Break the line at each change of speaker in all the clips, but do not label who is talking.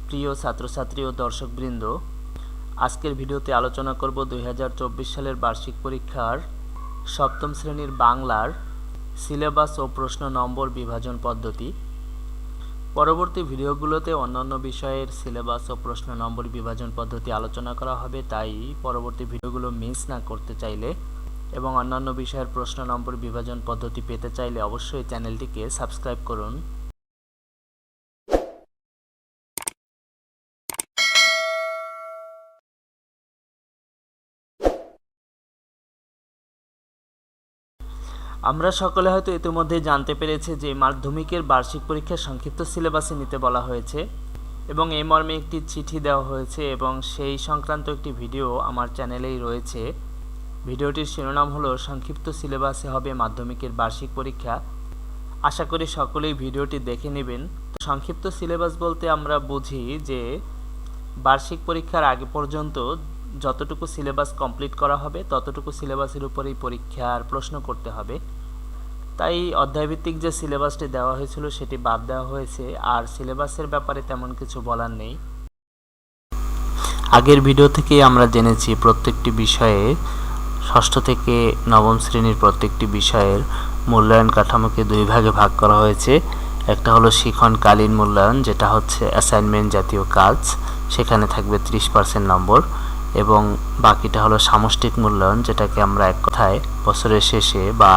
প্রিয় ছাত্রছাত্রী ও দর্শকবৃন্দ, আজকের ভিডিওতে আলোচনা করব 2024 সালের বার্ষিক পরীক্ষার সপ্তম শ্রেণীর বাংলার সিলেবাস ও প্রশ্ন নম্বর বিভাজন পদ্ধতি। পরবর্তী ভিডিওগুলোতে অন্যান্য বিষয়ের সিলেবাস ও প্রশ্ন নম্বর বিভাজন পদ্ধতি আলোচনা করা হবে, তাই পরবর্তী ভিডিওগুলো মিস না করতে চাইলে এবং অন্যান্য বিষয়ের প্রশ্ন নম্বর বিভাজন পদ্ধতি পেতে চাইলে অবশ্যই চ্যানেলটিকে সাবস্ক্রাইব করুন। আমরা সকলে হয়তো ইতিমধ্যে জানতে পেরেছি যে মাধ্যমিকের বার্ষিক পরীক্ষার সংক্ষিপ্ত সিলেবাসে নিতে বলা হয়েছে এবং এই মর্মে একটি চিঠি দেওয়া হয়েছে এবং সেই সংক্রান্ত একটি ভিডিও আমার চ্যানেলেই রয়েছে। ভিডিওটির শিরোনাম হলো সংক্ষিপ্ত সিলেবাসে হবে মাধ্যমিকের বার্ষিক পরীক্ষা। আশা করি সকলেই ভিডিওটি দেখে নেবেন। সংক্ষিপ্ত সিলেবাস বলতে আমরা বুঝি যে বার্ষিক পরীক্ষার আগে পর্যন্ত যতটুকু সিলেবাস কমপ্লিট করা হবে ততটুকু সিলেবাসের উপরেই পরীক্ষার প্রশ্ন করতে হবে। তাই অধ্যায়ভিত্তিক যে সিলেবাসটি দেওয়া হয়েছিল সেটি বাদ দেওয়া হয়েছে, আর সিলেবাসের ব্যাপারে তেমন কিছু বলার নেই। আগের ভিডিও থেকেই আমরা জেনেছি প্রত্যেকটি বিষয়ে ষষ্ঠ থেকে নবম শ্রেণীর প্রত্যেকটি বিষয়ের মূল্যায়ন কাঠামোকে দুই ভাগে ভাগ করা হয়েছে। একটা হলো শিক্ষণকালীন মূল্যায়ন, যেটা হচ্ছে অ্যাসাইনমেন্ট জাতীয় কাজ, সেখানে থাকবে 30% নম্বর, এবং বাকিটা হলো সামষ্টিক মূল্যায়ন, যেটাকে আমরা এক কথায় বছরের শেষে বা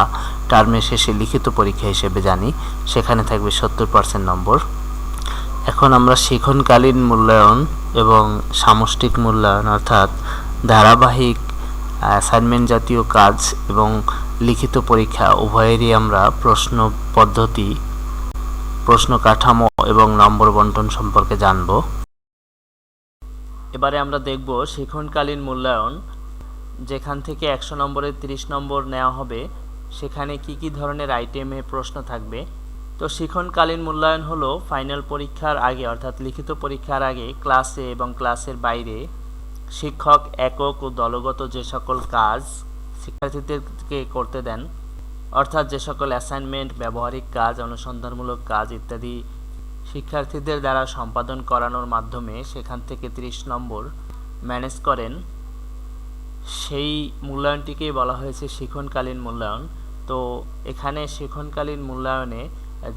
টার্মের শেষে লিখিত পরীক্ষা হিসেবে জানি, সেখানে থাকবে 70% নম্বর। এখন আমরা শিক্ষণকালীন মূল্যায়ন এবং সামষ্টিক মূল্যায়ন অর্থাৎ ধারাবাহিক অ্যাসাইনমেন্ট জাতীয় কাজ এবং লিখিত পরীক্ষা উভয়েরই আমরা প্রশ্ন পদ্ধতি, প্রশ্ন কাঠামো এবং নম্বর বন্টন সম্পর্কে জানব। এবারে আমরা দেখব শিক্ষণকালীন মূল্যায়ন, যেখান থেকে 100 নম্বরের 30 নম্বর নেওয়া হবে, সেখানে কি কি ধরনের আইটেমে প্রশ্ন থাকবে। তো শিক্ষণকালীন মূল্যায়ন হলো ফাইনাল পরীক্ষার আগে অর্থাৎ লিখিত পরীক্ষার আগে ক্লাসে এবং ক্লাসের বাইরে শিক্ষক একক ও দলগত যে সকল কাজ শিক্ষার্থীদেরকে করতে দেন, অর্থাৎ যে সকল অ্যাসাইনমেন্ট, ব্যবহারিক কাজ, অনুসন্ধানমূলক কাজ ইত্যাদি শিক্ষার্থীদের দ্বারা সম্পাদন করানোর মাধ্যমে সেখান থেকে 30 নম্বর ম্যানেজ করেন, সেই মূল্যায়নটিকেই বলা হয়েছে শিক্ষণকালীন মূল্যায়ন। তো এখানে শিক্ষণকালীন মূল্যায়নে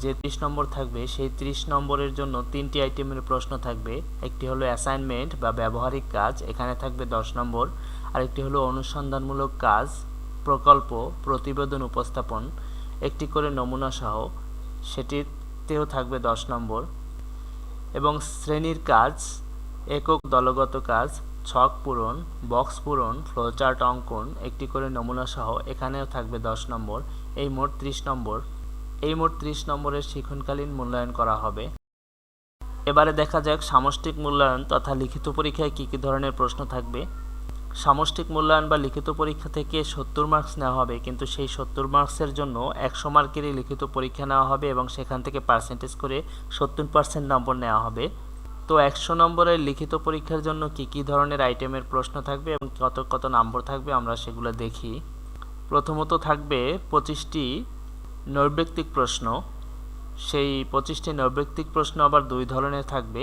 যে 30 নম্বর থাকবে সেই 30 নম্বরের জন্য 3টি আইটেমের প্রশ্ন থাকবে। একটি হলো অ্যাসাইনমেন্ট বা ব্যবহারিক কাজ, এখানে থাকবে 10 নম্বর। আরেকটি হলো অনুসন্ধানমূলক কাজ, প্রকল্প, প্রতিবেদন উপস্থাপন, একটি করে নমুনা সহ, সেটিতেও থাকবে 10 নম্বর। এবং শ্রেণীর কাজ, একক দলগত কাজ, ছক পূরণ, বক্স পূরণ, ফ্লোচার্ট অঙ্কন, একটি করে নমুনা সহ, এখানেও থাকবে 10 নম্বর। এই মোট 30 নম্বর। এই মোট 30 নম্বরের শিক্ষণকালীন মূল্যায়ন করা হবে। এবারে দেখা যাক সামষ্টিক মূল্যায়ন তথা লিখিত পরীক্ষায় কী কী ধরনের প্রশ্ন থাকবে। সামষ্টিক মূল্যায়ন বা লিখিত পরীক্ষা থেকে 70 মার্কস নেওয়া হবে, কিন্তু সেই 70 মার্কসের জন্য 100 মার্কেরই লিখিত পরীক্ষা নেওয়া হবে এবং সেখান থেকে পার্সেন্টেজ করে 70% নম্বর নেওয়া হবে। তো 100 নম্বরের লিখিত পরীক্ষার জন্য কি কি ধরনের আইটেমের প্রশ্ন থাকবে এবং কত কত নম্বর থাকবে আমরা সেগুলো দেখি। প্রথমত থাকবে 25টি নৈর্ব্যক্তিক প্রশ্ন। সেই 25টি নৈর্ব্যক্তিক প্রশ্ন আবার দুই ধরনের থাকবে।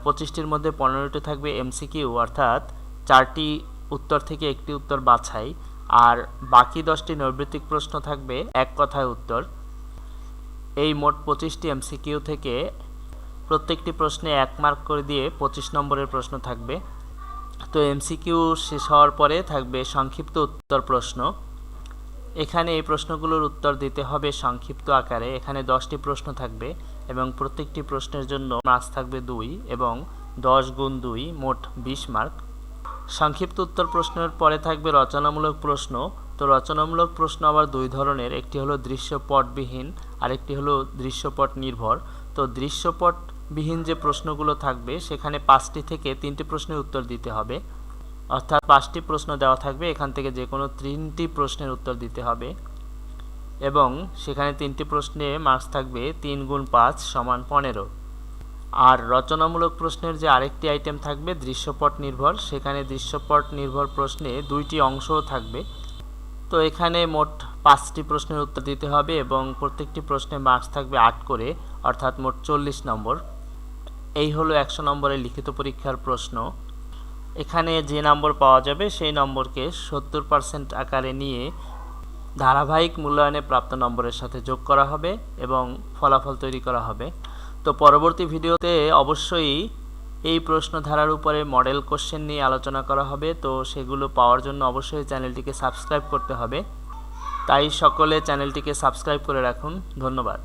25টির মধ্যে 15টি থাকবে এমসিকিউ, অর্থাৎ 4টি উত্তর থেকে একটি উত্তর বাছাই, আর বাকি 10টি নৈর্ব্যক্তিক প্রশ্ন থাকবে এক কথায় উত্তর। এই মোট 25টি এমসিকিউ থেকে প্রত্যেকটি প্রশ্নে 1 মার্ক করে দিয়ে 25 নম্বরের প্রশ্ন থাকবে। তো এমসিকিউ শেষ হওয়ার পরে থাকবে সংক্ষিপ্ত উত্তর প্রশ্ন। এখানে এই প্রশ্নগুলোর উত্তর দিতে হবে সংক্ষিপ্ত আকারে। এখানে 10টি প্রশ্ন থাকবে এবং প্রত্যেকটি প্রশ্নের জন্য মার্কস থাকবে 2 এবং 10 গুণ 2 মোট 20 মার্ক। সংক্ষিপ্ত উত্তর প্রশ্নের পরে থাকবে রচনামূলক প্রশ্ন। তো রচনামূলক প্রশ্ন আবার দুই ধরনের, একটি হলো দৃশ্যপটবিহীন, আরেকটি হলো দৃশ্যপট নির্ভর। তো দৃশ্যপটবিহীন যে প্রশ্নগুলো থাকবে সেখানে 5টি থেকে 3টি প্রশ্নের উত্তর দিতে হবে, অর্থাৎ 5টি প্রশ্ন দেওয়া থাকবে, এখান থেকে যে কোনো 3টি প্রশ্নের উত্তর দিতে হবে এবং সেখানে 3টি প্রশ্নে মার্কস থাকবে 3 গুণ 5 সমান 15। আর রচনামূলক প্রশ্নের যে আরেকটি আইটেম থাকবে দৃশ্যপট নির্ভর, সেখানে দৃশ্যপট নির্ভর প্রশ্নে 2টি অংশও থাকবে। তো এখানে মোট 5টি প্রশ্নের উত্তর দিতে হবে এবং প্রত্যেকটি প্রশ্নে মার্কস থাকবে 8 করে, অর্থাৎ মোট 40 নম্বর। এই হলো 100 নম্বরের লিখিত পরীক্ষার প্রশ্ন। এখানে যে নম্বর পাওয়া যাবে সেই নম্বরকে 70% আকারে নিয়ে ধারাবাহিক মূল্যায়নে প্রাপ্ত নম্বরের সাথে যোগ করা হবে এবং ফলাফল তৈরি করা হবে। তো পরবর্তী ভিডিওতে অবশ্যই এই প্রশ্ন ধারার উপরে মডেল কোশ্চেন নিয়ে আলোচনা করা হবে। তো সেগুলো পাওয়ার জন্য অবশ্যই চ্যানেলটিকে সাবস্ক্রাইব করতে হবে। তাই সকলে চ্যানেলটিকে সাবস্ক্রাইব করে রাখুন। ধন্যবাদ।